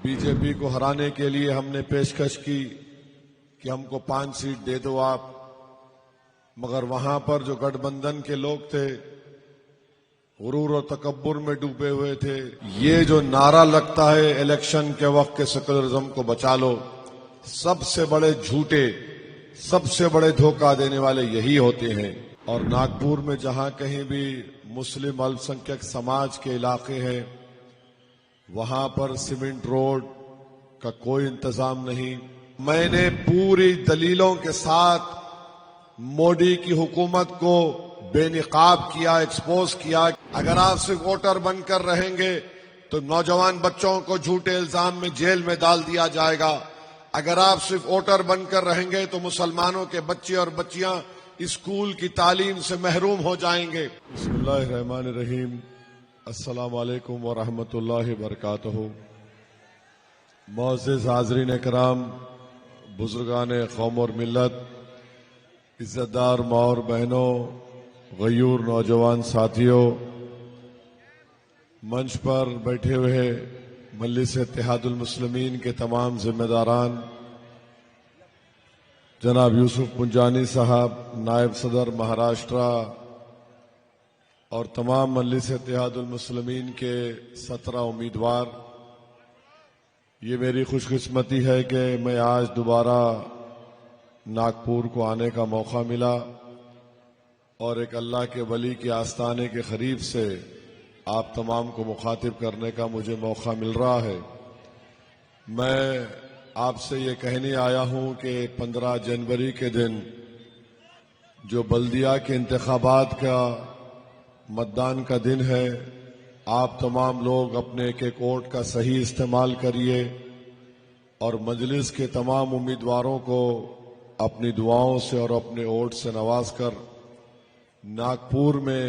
B J پی کو ہرانے کے لیے ہم نے پیشکش کی کہ ہم کو 5 سیٹ دے دو آپ، مگر وہاں پر جو گٹھ بندھن کے لوگ تھے غرور اور تکبر میں ڈوبے ہوئے تھے۔ یہ جو نعرہ لگتا ہے الیکشن کے وقت کے سیکولرزم کو بچا لو، سب سے بڑے جھوٹے، سب سے بڑے دھوکہ دینے والے یہی ہوتے ہیں۔ اور ناگپور میں جہاں کہیں بھی مسلم الپ سنکھیک سماج کے علاقے ہیں، وہاں پر سیمنٹ روڈ کا کوئی انتظام نہیں۔ میں نے پوری دلیلوں کے ساتھ مودی کی حکومت کو بے نقاب کیا، ایکسپوز کیا۔ اگر آپ صرف ووٹر بن کر رہیں گے تو نوجوان بچوں کو جھوٹے الزام میں جیل میں ڈال دیا جائے گا۔ اگر آپ صرف ووٹر بن کر رہیں گے تو مسلمانوں کے بچے اور بچیاں اسکول کی تعلیم سے محروم ہو جائیں گے۔ بسم اللہ الرحمن الرحیم۔ السلام علیکم ورحمۃ اللہ وبرکاتہ۔ معزز حاضرین کرام، بزرگان قوم اور ملت، عزت دار ماں اور بہنوں، غیور نوجوان ساتھیوں، منچ پر بیٹھے ہوئے مجلس اتحاد المسلمین کے تمام ذمہ داران، جناب یوسف پنجانی صاحب نائب صدر مہاراشٹرا اور تمام مجلس اتحاد المسلمین کے 17 امیدوار، یہ میری خوش قسمتی ہے کہ میں آج دوبارہ ناگپور کو آنے کا موقع ملا اور ایک اللہ کے ولی کے آستانے کے قریب سے آپ تمام کو مخاطب کرنے کا مجھے موقع مل رہا ہے۔ میں آپ سے یہ کہنے آیا ہوں کہ 15 جنوری کے دن جو بلدیہ کے انتخابات کا متدان کا دن ہے، آپ تمام لوگ اپنے ایک ایک ووٹ کا صحیح استعمال کریے اور مجلس کے تمام امیدواروں کو اپنی دعاؤں سے اور اپنے ووٹ سے نواز کر ناگپور میں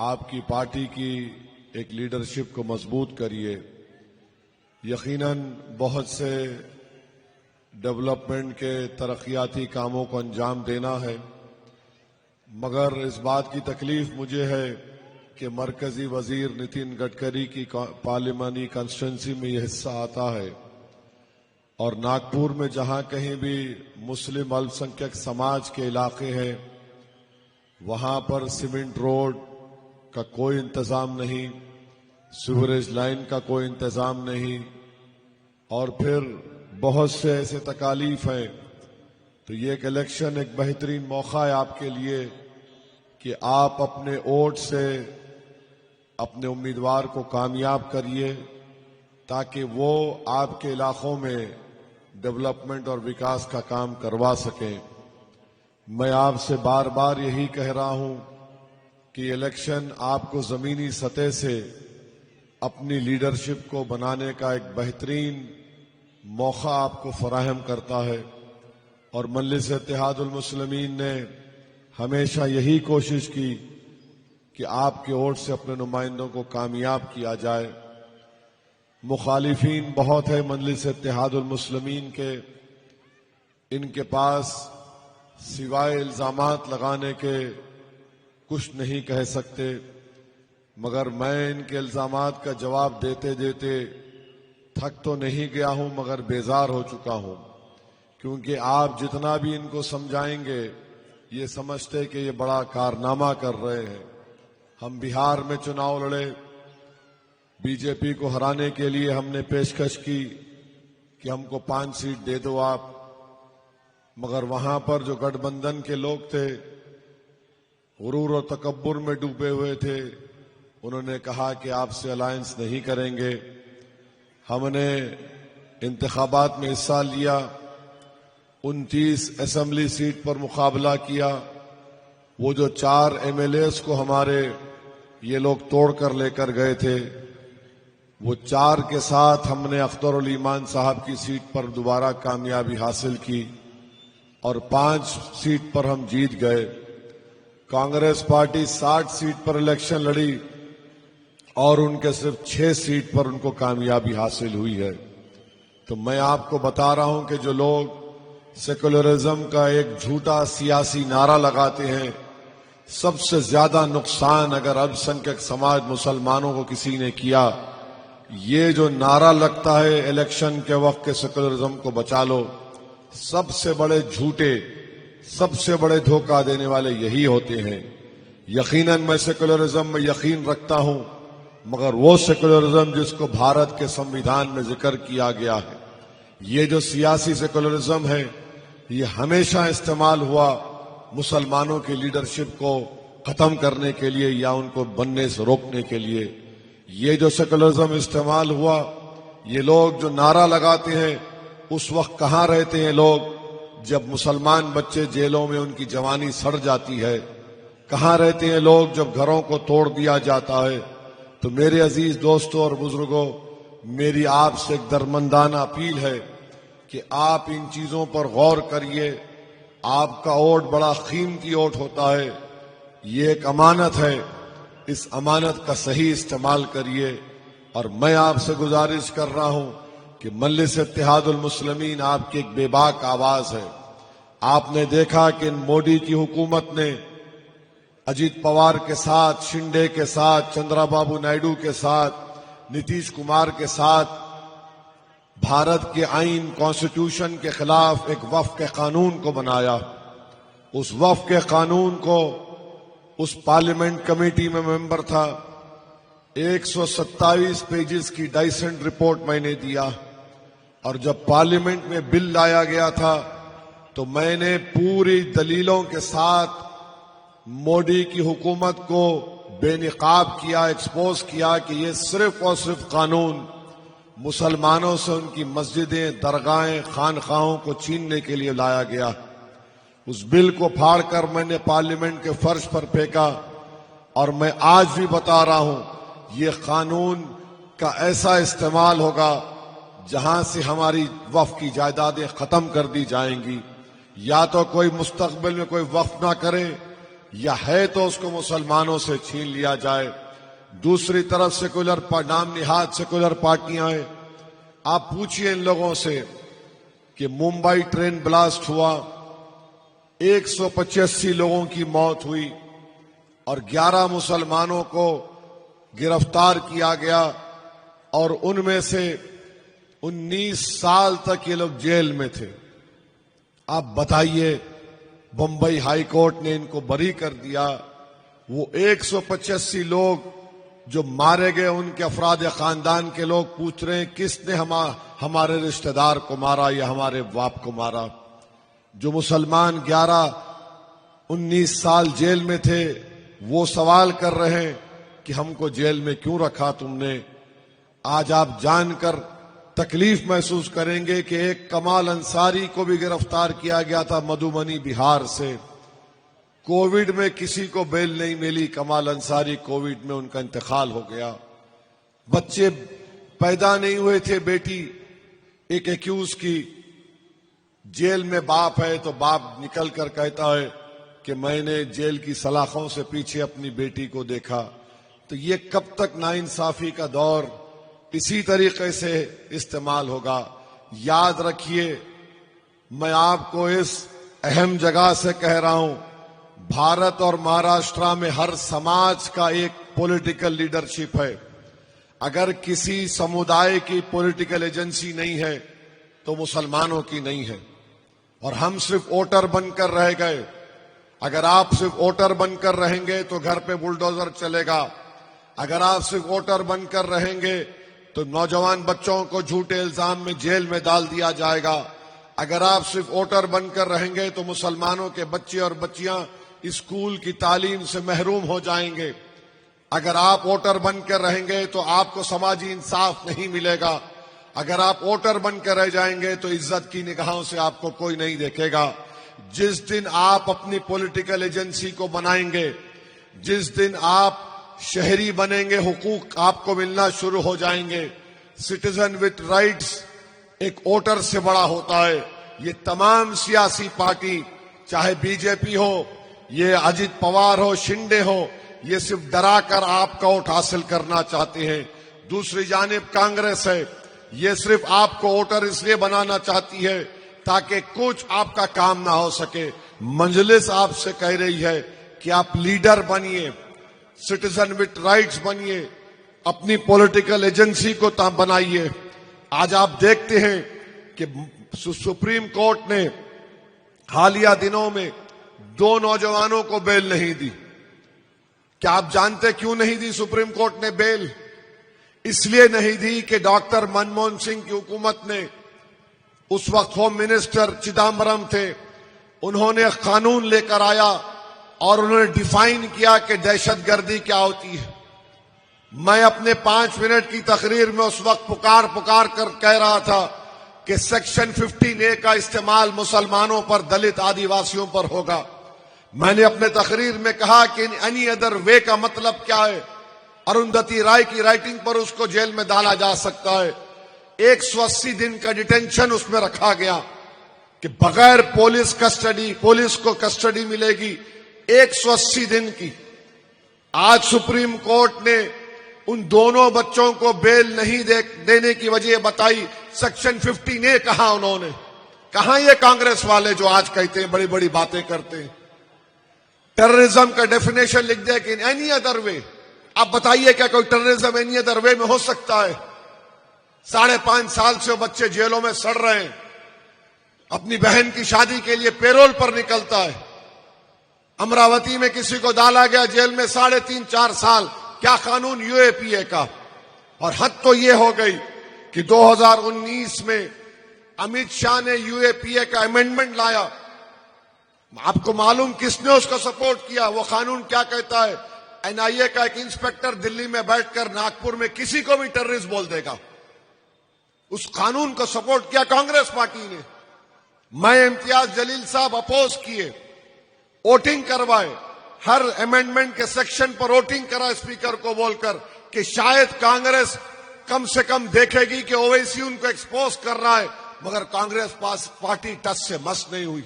آپ کی پارٹی کی ایک لیڈرشپ کو مضبوط کریے۔ یقیناً بہت سے ڈیولپمنٹ کے ترقیاتی کاموں کو انجام دینا ہے، مگر اس بات کی تکلیف مجھے ہے کہ مرکزی وزیر نتن گڈکری کی پارلیمانی کانسٹیٹوئنسی میں یہ حصہ آتا ہے اور ناگپور میں جہاں کہیں بھی مسلم الپ سنکھیک سماج کے علاقے ہیں، وہاں پر سیمنٹ روڈ کا کوئی انتظام نہیں، سیوریج لائن کا کوئی انتظام نہیں، اور پھر بہت سے ایسے تکالیف ہیں۔ تو یہ ایک الیکشن ایک بہترین موقع ہے آپ کے لیے کہ آپ اپنے ووٹ سے اپنے امیدوار کو کامیاب کریے تاکہ وہ آپ کے علاقوں میں ڈیولپمنٹ اور وکاس کا کام کروا سکیں۔ میں آپ سے بار بار یہی کہہ رہا ہوں کہ الیکشن آپ کو زمینی سطح سے اپنی لیڈرشپ کو بنانے کا ایک بہترین موقع آپ کو فراہم کرتا ہے، اور مجلس اتحاد المسلمین نے ہمیشہ یہی کوشش کی کہ آپ کے ووٹ سے اپنے نمائندوں کو کامیاب کیا جائے۔ مخالفین بہت ہیں مجلس اتحاد المسلمین کے، ان کے پاس سوائے الزامات لگانے کے کچھ نہیں کہہ سکتے، مگر میں ان کے الزامات کا جواب دیتے دیتے تھک تو نہیں گیا ہوں مگر بیزار ہو چکا ہوں، کیونکہ آپ جتنا بھی ان کو سمجھائیں گے یہ سمجھتے کہ یہ بڑا کارنامہ کر رہے ہیں۔ ہم بہار میں چناؤ لڑے، بی جے پی کو ہرانے کے لیے ہم نے پیشکش کی کہ ہم کو 5 سیٹ دے دو آپ، مگر وہاں پر جو گٹھ بندھن کے لوگ تھے غرور اور تکبر میں ڈوبے ہوئے تھے، انہوں نے کہا کہ آپ سے الائنس نہیں کریں گے۔ ہم نے انتخابات میں حصہ لیا، 29 اسمبلی سیٹ پر مقابلہ کیا۔ وہ جو 4 MLAs کو ہمارے یہ لوگ توڑ کر لے کر گئے تھے، وہ 4 کے ساتھ ہم نے اختر الایمان صاحب کی سیٹ پر دوبارہ کامیابی حاصل کی اور 5 سیٹ پر ہم جیت گئے۔ کانگریس پارٹی 60 سیٹ پر الیکشن لڑی اور ان کے صرف 6 سیٹ پر ان کو کامیابی حاصل ہوئی ہے۔ تو میں آپ کو بتا رہا ہوں کہ جو لوگ سیکولرزم کا ایک جھوٹا سیاسی نعرہ لگاتے ہیں، سب سے زیادہ نقصان اگر الپ سنکھیک سماج مسلمانوں کو کسی نے کیا یہ جو نعرہ لگتا ہے الیکشن کے وقت کے سیکولرزم کو بچا لو، سب سے بڑے جھوٹے، سب سے بڑے دھوکہ دینے والے یہی ہوتے ہیں۔ یقیناً میں سیکولرزم میں یقین رکھتا ہوں، مگر وہ سیکولرزم جس کو بھارت کے سمویدھان میں ذکر کیا گیا ہے۔ یہ جو سیاسی سیکولرزم ہے یہ ہمیشہ استعمال ہوا مسلمانوں کی لیڈرشپ کو ختم کرنے کے لیے یا ان کو بننے سے روکنے کے لیے۔ یہ جو سیکولرزم استعمال ہوا، یہ لوگ جو نعرہ لگاتے ہیں اس وقت کہاں رہتے ہیں لوگ جب مسلمان بچے جیلوں میں ان کی جوانی سڑ جاتی ہے؟ کہاں رہتے ہیں لوگ جب گھروں کو توڑ دیا جاتا ہے؟ تو میرے عزیز دوستوں اور بزرگوں، میری آپ سے ایک درمندانہ اپیل ہے کہ آپ ان چیزوں پر غور کریے۔ آپ کا ووٹ بڑا قیمتی ووٹ ہوتا ہے، یہ ایک امانت ہے، اس امانت کا صحیح استعمال کریے۔ اور میں آپ سے گزارش کر رہا ہوں کہ مجلس اتحاد المسلمین آپ کی ایک بے باک آواز ہے۔ آپ نے دیکھا کہ مودی کی حکومت نے اجیت پوار کے ساتھ، شنڈے کے ساتھ، چندرا بابو نائیڈو کے ساتھ، نتیش کمار کے ساتھ بھارت کے آئین کانسٹیٹیوشن کے خلاف ایک وفق قانون کو بنایا۔ اس وفق قانون کو اس پارلیمنٹ کمیٹی میں ممبر تھا، 127 پیجز کی ڈائسنٹ رپورٹ میں نے دیا، اور جب پارلیمنٹ میں بل لایا گیا تھا تو میں نے پوری دلیلوں کے ساتھ مودی کی حکومت کو بے نقاب کیا، ایکسپوز کیا کہ یہ صرف اور صرف قانون مسلمانوں سے ان کی مسجدیں، درگاہیں، خانقاہوں کو چھیننے کے لیے لایا گیا۔ اس بل کو پھاڑ کر میں نے پارلیمنٹ کے فرش پر پھینکا، اور میں آج بھی بتا رہا ہوں یہ قانون کا ایسا استعمال ہوگا جہاں سے ہماری وقف کی جائیدادیں ختم کر دی جائیں گی۔ یا تو کوئی مستقبل میں کوئی وقف نہ کرے، یا ہے تو اس کو مسلمانوں سے چھین لیا جائے۔ دوسری طرف سیکولر نام نہاد سیکولر پارٹیاں ہیں۔ آپ پوچھئے ان لوگوں سے کہ ممبئی ٹرین بلاسٹ ہوا، 185 لوگوں کی موت ہوئی اور 11 مسلمانوں کو گرفتار کیا گیا، اور ان میں سے 19 سال تک یہ لوگ جیل میں تھے۔ آپ بتائیے، بمبئی ہائی کورٹ نے ان کو بری کر دیا۔ وہ 185 لوگ جو مارے گئے، ان کے افراد خاندان کے لوگ پوچھ رہے ہیں کس نے ہمارے رشتہ دار کو مارا یا ہمارے باپ کو مارا۔ جو مسلمان 19 سال جیل میں تھے وہ سوال کر رہے ہیں کہ ہم کو جیل میں کیوں رکھا تم نے۔ آج آپ جان کر تکلیف محسوس کریں گے کہ ایک کمال انصاری کو بھی گرفتار کیا گیا تھا مدھوبنی بہار سے۔ کووڈ میں کسی کو بیل نہیں ملی، کمال انصاری کووڈ میں ان کا انتقال ہو گیا۔ بچے پیدا نہیں ہوئے تھے، بیٹی ایک ایکیوز کی جیل میں باپ ہے تو باپ نکل کر کہتا ہے کہ میں نے جیل کی سلاخوں سے پیچھے اپنی بیٹی کو دیکھا۔ تو یہ کب تک ناانصافی کا دور اسی طریقے سے استعمال ہوگا؟ یاد رکھیے، میں آپ کو اس اہم جگہ سے کہہ رہا ہوں، بھارت اور مہاراشٹرا میں ہر سماج کا ایک پولیٹیکل لیڈرشپ ہے۔ اگر کسی سمودائے کی پولیٹیکل ایجنسی نہیں ہے تو مسلمانوں کی نہیں ہے، اور ہم صرف ووٹر بن کر رہ گئے۔ اگر آپ صرف ووٹر بن کر رہیں گے تو گھر پہ بلڈوزر چلے گا۔ اگر آپ صرف ووٹر بن کر رہیں گے تو نوجوان بچوں کو جھوٹے الزام میں جیل میں ڈال دیا جائے گا۔ اگر آپ صرف ووٹر بن کر رہیں گے تو مسلمانوں کے بچے اور بچیاں اسکول کی تعلیم سے محروم ہو جائیں گے۔ اگر آپ ووٹر بن کر رہیں گے تو آپ کو سماجی انصاف نہیں ملے گا۔ اگر آپ ووٹر بن کر رہ جائیں گے تو عزت کی نگاہوں سے آپ کو کوئی نہیں دیکھے گا۔ جس دن آپ اپنی پولیٹیکل ایجنسی کو بنائیں گے، جس دن آپ شہری بنیں گے، حقوق آپ کو ملنا شروع ہو جائیں گے۔ سٹیزن وتھ رائٹس ایک ووٹر سے بڑا ہوتا ہے۔ یہ تمام سیاسی پارٹی، چاہے بی جے پی ہو، یہ اجیت پوار ہو، شنڈے ہو، یہ صرف ڈرا کر آپ کا ووٹ حاصل کرنا چاہتے ہیں۔ دوسری جانب کانگریس ہے، یہ صرف آپ کو ووٹر اس لیے بنانا چاہتی ہے تاکہ کچھ آپ کا کام نہ ہو سکے۔ مجلس آپ سے کہہ رہی ہے کہ آپ لیڈر بنیے، سٹیزن وتھ رائٹس بنیے، اپنی پولیٹیکل ایجنسی کو بنائیے. آج آپ دیکھتے ہیں کہ سپریم کورٹ نے حالیہ دنوں میں 2 نوجوانوں کو بیل نہیں دی. کیا آپ جانتے کیوں نہیں دی سپریم کورٹ نے بیل؟ اس لیے نہیں دی کہ ڈاکٹر منموہن سنگھ کی حکومت نے، اس وقت ہوم منسٹر چدمبرم تھے، انہوں نے قانون لے کر آیا اور انہوں نے ڈیفائن کیا کہ دہشت گردی کیا ہوتی ہے. میں اپنے 5 منٹ کی تقریر میں اس وقت پکار کر کہہ رہا تھا کہ سیکشن 15A کا استعمال مسلمانوں پر، دلت آدیواسیوں پر ہوگا. میں نے اپنے تقریر میں کہا کہ اینی ادر وے کا مطلب کیا ہے. اروندھتی رائے کی رائٹنگ پر اس کو جیل میں ڈالا جا سکتا ہے. 180 دن کا ڈیٹینشن اس میں رکھا گیا کہ بغیر پولیس کو کسٹڈی ملے گی 180 دن کی. آج سپریم کورٹ نے ان دونوں بچوں کو بیل نہیں دینے کی وجہ بتائی. سیکشن 15A کہاں انہوں نے؟ کہاں یہ کانگریس والے جو آج کہتے ہیں بڑی بڑی باتیں کرتے ہیں؟ ٹیررزم کا ڈیفینیشن لکھ دے کہ اینی ادر وے. آپ بتائیے کیا کوئی ٹیررزم اینی ادر وے میں ہو سکتا ہے؟ 5.5 سال سے وہ بچے جیلوں میں سڑ رہے ہیں. اپنی بہن کی شادی کے لیے پیرول پر نکلتا ہے. امراوتی میں کسی کو ڈالا گیا جیل میں 3.5-4 سال. کیا قانون UAPA کا؟ اور حد تو یہ ہو گئی کہ 2019 میں امت شاہ نے UAPA کا امینڈمنٹ لایا. آپ کو معلوم کس نے اس کو سپورٹ کیا؟ وہ قانون کیا کہتا ہے؟ NIA کا ایک انسپیکٹر دلی میں بیٹھ کر ناگپور میں کسی کو بھی ٹیررسٹ بول دے گا. اس قانون کو سپورٹ کیا کانگریس پارٹی نے. میں امتیاز جلیل صاحب اپوز کیے، ووٹنگ کروائے، ہر امینڈمنٹ کے سیکشن پر ووٹنگ کرا اسپیکر کو بول کر کہ شاید کانگریس کم سے کم دیکھے گی کہ اویسی ان کو ایکسپوز کر رہا ہے. مگر کانگریس پارٹی ٹس سے مس نہیں ہوئی.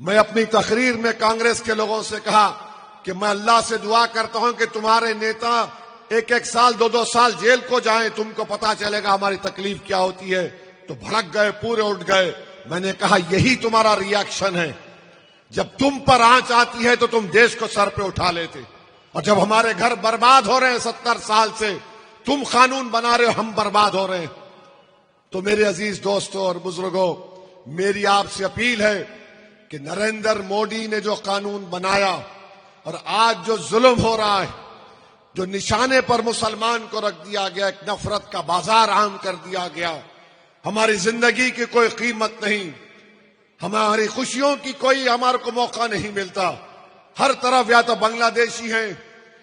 میں اپنی تقریر میں کانگریس کے لوگوں سے کہا کہ میں اللہ سے دعا کرتا ہوں کہ تمہارے نیتا 1 سال 2 سال جیل کو جائیں، تم کو پتا چلے گا ہماری تکلیف کیا ہوتی ہے. تو بھڑک گئے، پورے اٹھ گئے. میں نے کہا یہی تمہارا ریاکشن ہے. جب تم پر آنچ آتی ہے تو تم دیش کو سر پہ اٹھا لیتے، اور جب ہمارے گھر برباد ہو رہے ہیں 70 سال سے، تم قانون بنا رہے ہو، ہم برباد ہو رہے ہیں. تو میرے عزیز دوستوں اور بزرگوں، میری آپ سے اپیل ہے کہ نریندر مودی نے جو قانون بنایا اور آج جو ظلم ہو رہا ہے، جو نشانے پر مسلمان کو رکھ دیا گیا، ایک نفرت کا بازار عام کر دیا گیا، ہماری زندگی کی کوئی قیمت نہیں، ہماری خوشیوں کی کوئی ہمارے کو موقع نہیں ملتا. ہر طرف یا تو بنگلہ دیشی ہیں،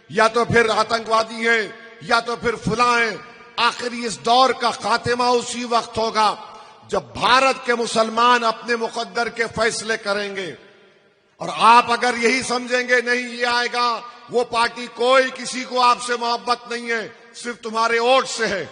یا تو پھر آتنکوادی ہیں، یا تو پھر فلاں ہیں. آخری اس دور کا خاتمہ اسی وقت ہوگا جب بھارت کے مسلمان اپنے مقدر کے فیصلے کریں گے. اور آپ اگر یہی سمجھیں گے نہیں یہ آئے گا وہ پارٹی، کوئی کسی کو آپ سے محبت نہیں ہے، صرف تمہارے ووٹ سے ہے.